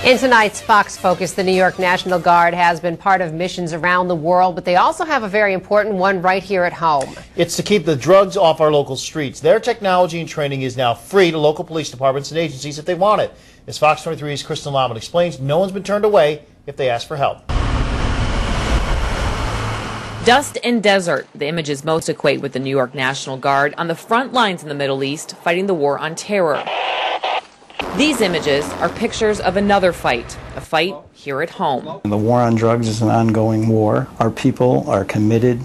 In tonight's Fox Focus, the New York National Guard has been part of missions around the world, but they also have a very important one right here at home. It's to keep the drugs off our local streets. Their technology and training is now free to local police departments and agencies if they want it. As Fox 23's Kristen Lamont explains, no one's been turned away if they ask for help. Dust and desert, the images most equate with the New York National Guard on the front lines in the Middle East fighting the war on terror. These images are pictures of another fight, a fight here at home. The war on drugs is an ongoing war. Our people are committed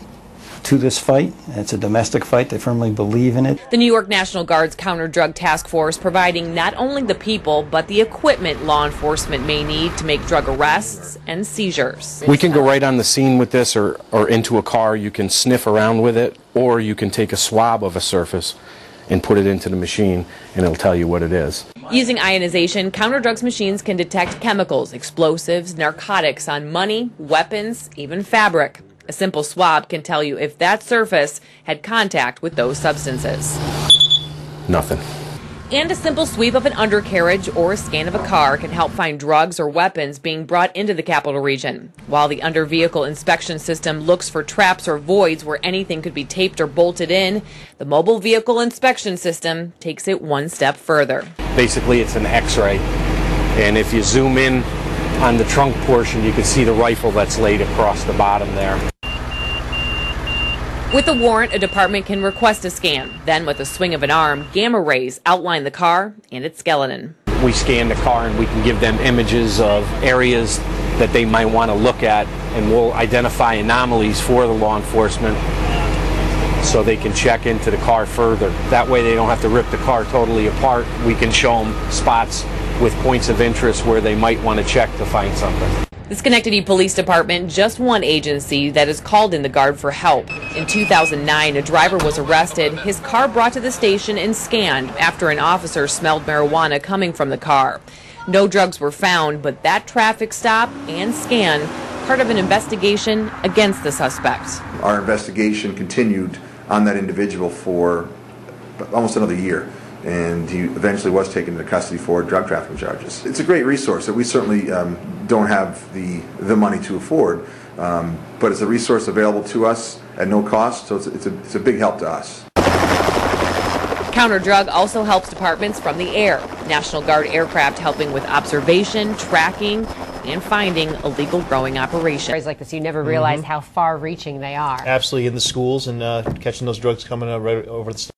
to this fight. It's a domestic fight. They firmly believe in it. The New York National Guard's Counter-Drug Task Force providing not only the people, but the equipment law enforcement may need to make drug arrests and seizures. We can go right on the scene with this or into a car. You can sniff around with it, or you can take a swab of a surface and put it into the machine, and it'll tell you what it is. Using ionization, counter-drugs machines can detect chemicals, explosives, narcotics on money, weapons, even fabric. A simple swab can tell you if that surface had contact with those substances. Nothing. And a simple sweep of an undercarriage or a scan of a car can help find drugs or weapons being brought into the capital region. While the under-vehicle inspection system looks for traps or voids where anything could be taped or bolted in, the mobile vehicle inspection system takes it one step further. Basically, it's an X-ray, and if you zoom in on the trunk portion, you can see the rifle that's laid across the bottom there. With a warrant, a department can request a scan. Then, with a swing of an arm, gamma rays outline the car and its skeleton. We scan the car and we can give them images of areas that they might want to look at, and we'll identify anomalies for the law enforcement so they can check into the car further. That way they don't have to rip the car totally apart. We can show them spots with points of interest where they might want to check to find something. The Schenectady Police Department, just one agency that has called in the Guard for help. In 2009, a driver was arrested, his car brought to the station and scanned after an officer smelled marijuana coming from the car. No drugs were found, but that traffic stop and scan, part of an investigation against the suspect. Our investigation continued on that individual for almost another year, and he eventually was taken into custody for drug trafficking charges. It's a great resource that we certainly don't have the money to afford, but it's a resource available to us at no cost, so it's a big help to us. Counter-drug also helps departments from the air. National Guard aircraft helping with observation, tracking, and finding illegal growing operations. Stories like this, you never realize how far-reaching they are. Absolutely, in the schools and catching those drugs coming right over the